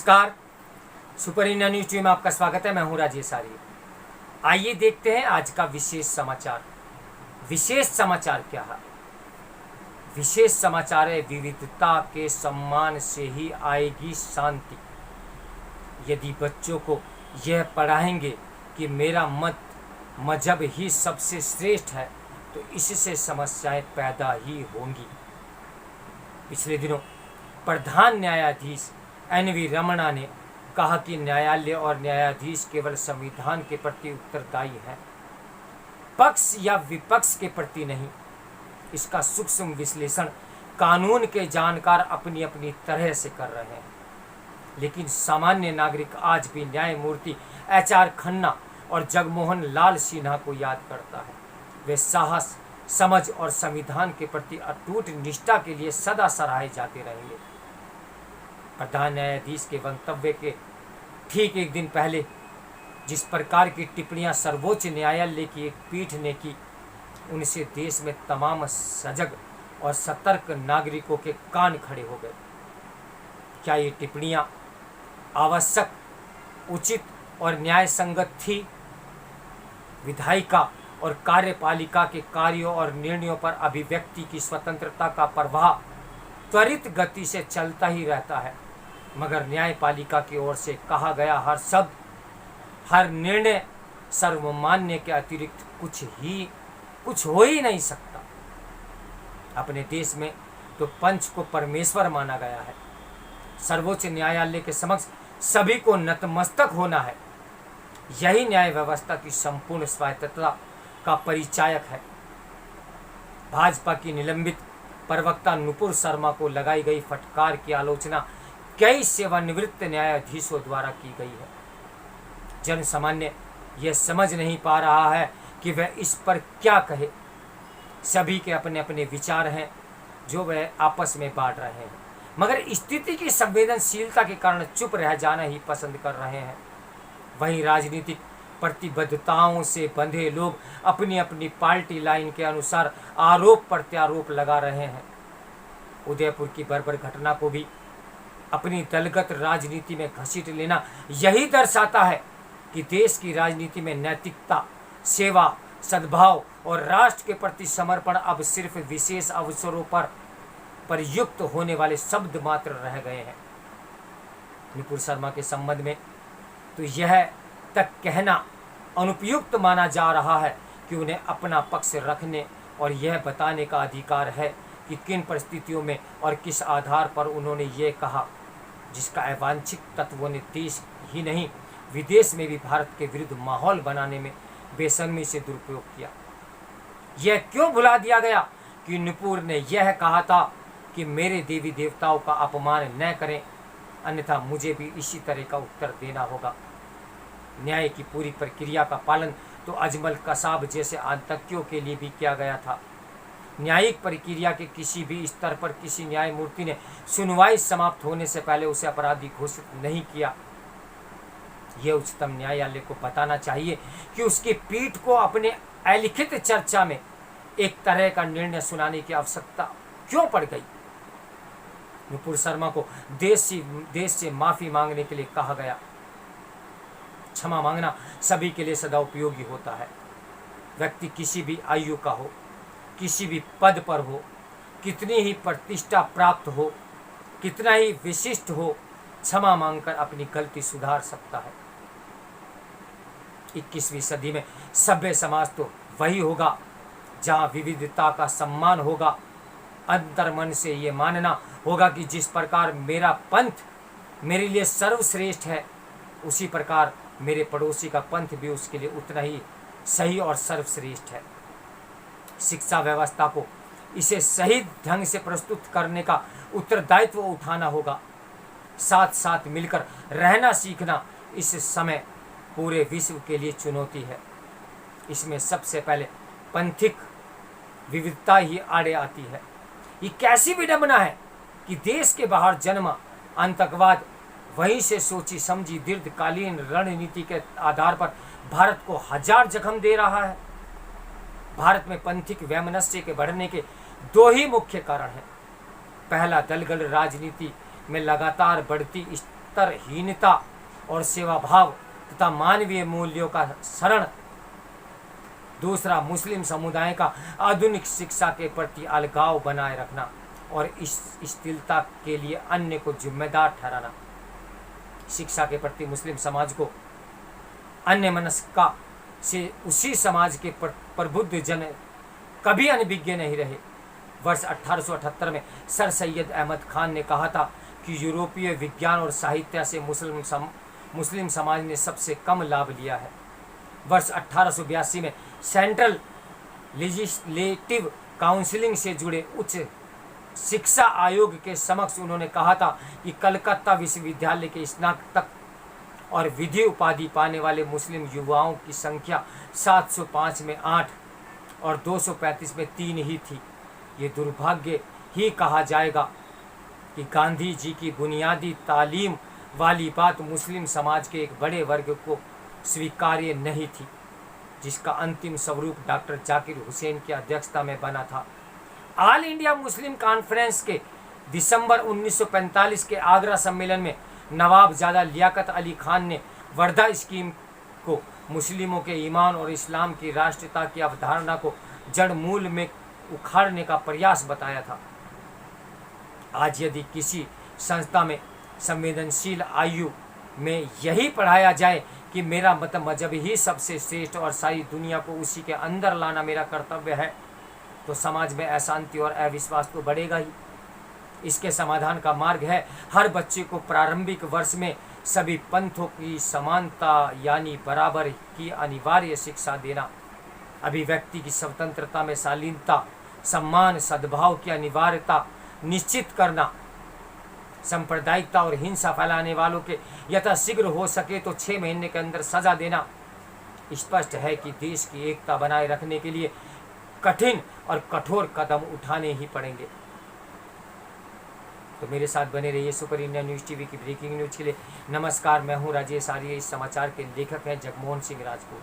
नमस्कार। Super India news TV में आपका स्वागत है। मैं हूं राजेश आर्य। आइए देखते हैं आज का विशेष समाचार। विशेष समाचार क्या है? विशेष समाचार है, विविधता के सम्मान से ही आएगी शांति। यदि बच्चों को यह पढ़ाएंगे कि मेरा मजहब ही सबसे श्रेष्ठ है, तो इससे समस्याएं पैदा ही होंगी। पिछले दिनों प्रधान न्यायाधीश एन.वी. रमणा ने कहा कि न्यायालय और न्यायाधीश केवल संविधान के प्रति उत्तरदायी हैं, पक्ष या विपक्ष के प्रति नहीं। इसका सूक्ष्म विश्लेषण कानून के जानकार अपनी अपनी तरह से कर रहे हैं, लेकिन सामान्य नागरिक आज भी न्यायमूर्ति एच.आर. खन्ना और जगमोहन लाल सिन्हा को याद करता है। वे साहस, समझ और संविधान के प्रति अटूट निष्ठा के लिए सदा सराहे जाते रहेंगे। प्रधान न्यायाधीश के वक्तव्य के ठीक एक दिन पहले जिस प्रकार की टिप्पणियां सर्वोच्च न्यायालय की एक पीठ ने की, उनसे देश में तमाम सजग और सतर्क नागरिकों के कान खड़े हो गए। क्या ये टिप्पणियां आवश्यक, उचित और न्याय संगत थी? विधायिका और कार्यपालिका के कार्यों और निर्णयों पर अभिव्यक्ति की स्वतंत्रता का प्रवाह त्वरित गति से चलता ही रहता है, मगर न्यायपालिका की ओर से कहा गया हर शब्द, हर निर्णय सर्वमान्य के अतिरिक्त कुछ हो ही नहीं सकता। अपने देश में तो पंच को परमेश्वर माना गया है। सर्वोच्च न्यायालय के समक्ष सभी को नतमस्तक होना है। यही न्याय व्यवस्था की संपूर्ण स्वायत्तता का परिचायक है। भाजपा की निलंबित प्रवक्ता नुपुर शर्मा को लगाई गई फटकार की आलोचना कई सेवानिवृत्त न्यायाधीशों द्वारा की गई है। जन सामान्य यह समझ नहीं पा रहा है कि वह इस पर क्या कहे। सभी के अपने अपने विचार हैं जो वह आपस में बांट रहे हैं, मगर स्थिति की संवेदनशीलता के कारण चुप रह जाना ही पसंद कर रहे हैं। वहीं राजनीतिक प्रतिबद्धताओं से बंधे लोग अपनी अपनी पार्टी लाइन के अनुसार आरोप प्रत्यारोप लगा रहे हैं। उदयपुर की बर्बर घटना को भी अपनी दलगत राजनीति में घसीट लेना यही दर्शाता है कि देश की राजनीति में नैतिकता, सेवा, सद्भाव और राष्ट्र के प्रति समर्पण अब सिर्फ विशेष अवसरों पर प्रयुक्त होने वाले शब्द मात्र रह गए हैं। नुपुर शर्मा के संबंध में तो यह तक कहना अनुपयुक्त माना जा रहा है कि उन्हें अपना पक्ष रखने और यह बताने का अधिकार है कि किन परिस्थितियों में और किस आधार पर उन्होंने ये कहा, जिसका अवांछित तत्वों ने देश ही नहीं विदेश में भी भारत के विरुद्ध माहौल बनाने में बेशर्मी से दुरुपयोग किया। यह क्यों भुला दिया गया कि नुपुर ने यह कहा था कि मेरे देवी देवताओं का अपमान न करें, अन्यथा मुझे भी इसी तरह का उत्तर देना होगा। न्याय की पूरी प्रक्रिया का पालन तो अजमल कसाब जैसे आतंकियों के लिए भी किया गया था। न्यायिक प्रक्रिया के किसी भी स्तर पर किसी न्यायमूर्ति ने सुनवाई समाप्त होने से पहले उसे अपराधी घोषित नहीं किया। यह उच्चतम न्यायालय को बताना चाहिए कि उसकी पीठ को अपने अलिखित चर्चा में एक तरह का निर्णय सुनाने की आवश्यकता क्यों पड़ गई। नुपुर शर्मा को देश से माफी मांगने के लिए कहा गया। क्षमा मांगना सभी के लिए सदा उपयोगी होता है। व्यक्ति किसी भी आयु का हो, किसी भी पद पर हो, कितनी ही प्रतिष्ठा प्राप्त हो, कितना ही विशिष्ट हो, क्षमा मांगकर अपनी गलती सुधार सकता है। 21वीं सदी में सभ्य समाज तो वही होगा जहाँ विविधता का सम्मान होगा। अंतर्मन से ये मानना होगा कि जिस प्रकार मेरा पंथ मेरे लिए सर्वश्रेष्ठ है, उसी प्रकार मेरे पड़ोसी का पंथ भी उसके लिए उतना ही सही और सर्वश्रेष्ठ है। शिक्षा व्यवस्था को इसे सही ढंग से प्रस्तुत करने का उत्तरदायित्व उठाना होगा। साथ साथ मिलकर रहना सीखना इस समय पूरे विश्व के लिए चुनौती है। इसमें सबसे पहले पंथिक विविधता ही आड़े आती है। ये कैसी विडंबना है कि देश के बाहर जन्मा आतंकवाद वहीं से सोची समझी दीर्घकालीन रणनीति के आधार पर भारत को हजार जख्म दे रहा है। भारत में पंथिक वैमनस्य के बढ़ने के दो ही मुख्य कारण हैं। पहला, दलगत राजनीति में लगातार बढ़ती अंतरहीनता और सेवा भाव तथा मानवीय मूल्यों का शरण। दूसरा, मुस्लिम समुदाय का आधुनिक शिक्षा के प्रति अलगाव बनाए रखना और इस स्थिरता के लिए अन्य को जिम्मेदार ठहराना। शिक्षा के प्रति मुस्लिम समाज को अन्य मनस्का से उसी समाज के प्रबुद्ध जन कभी अनभिज्ञ नहीं रहे। वर्ष 1878 में सर सैयद अहमद खान ने कहा था कि यूरोपीय विज्ञान और साहित्य से मुस्लिम समाज ने सबसे कम लाभ लिया है। वर्ष 1882 में सेंट्रल लेजिस्लेटिव काउंसिलिंग से जुड़े उच्च शिक्षा आयोग के समक्ष उन्होंने कहा था कि कलकत्ता विश्वविद्यालय के स्नातक और विधि उपाधि पाने वाले मुस्लिम युवाओं की संख्या 705 में 8 और 235 में 3 ही थी। ये दुर्भाग्य ही कहा जाएगा कि गांधी जी की बुनियादी तालीम वाली बात मुस्लिम समाज के एक बड़े वर्ग को स्वीकार्य नहीं थी, जिसका अंतिम स्वरूप डॉक्टर जाकिर हुसैन की अध्यक्षता में बना था। ऑल इंडिया मुस्लिम कॉन्फ्रेंस के दिसंबर 1945 के आगरा सम्मेलन में नवाबजादा लियाकत अली खान ने वर्धा स्कीम को मुस्लिमों के ईमान और इस्लाम की राष्ट्रीयता की अवधारणा को जड़ मूल में उखाड़ने का प्रयास बताया था। आज यदि किसी संस्था में संवेदनशील आयु में यही पढ़ाया जाए कि मेरा मजहब ही सबसे श्रेष्ठ और सारी दुनिया को उसी के अंदर लाना मेरा कर्तव्य है, तो समाज में अशांति और अविश्वास तो बढ़ेगा ही। इसके समाधान का मार्ग है हर बच्चे को प्रारंभिक वर्ष में सभी पंथों की समानता यानी बराबर की अनिवार्य शिक्षा देना, अभिव्यक्ति की स्वतंत्रता में शालीनता, सम्मान, सद्भाव की अनिवार्यता निश्चित करना, सांप्रदायिकता और हिंसा फैलाने वालों के यथाशीघ्र हो सके तो 6 महीने के अंदर सजा देना। स्पष्ट है कि देश की एकता बनाए रखने के लिए कठिन और कठोर कदम उठाने ही पड़ेंगे। तो मेरे साथ बने रहिए सुपर इंडिया न्यूज़ टीवी की ब्रेकिंग न्यूज़ के लिए। नमस्कार, मैं हूं राजेश आर्य। इस समाचार के लेखक हैं जगमोहन सिंह राजपूत।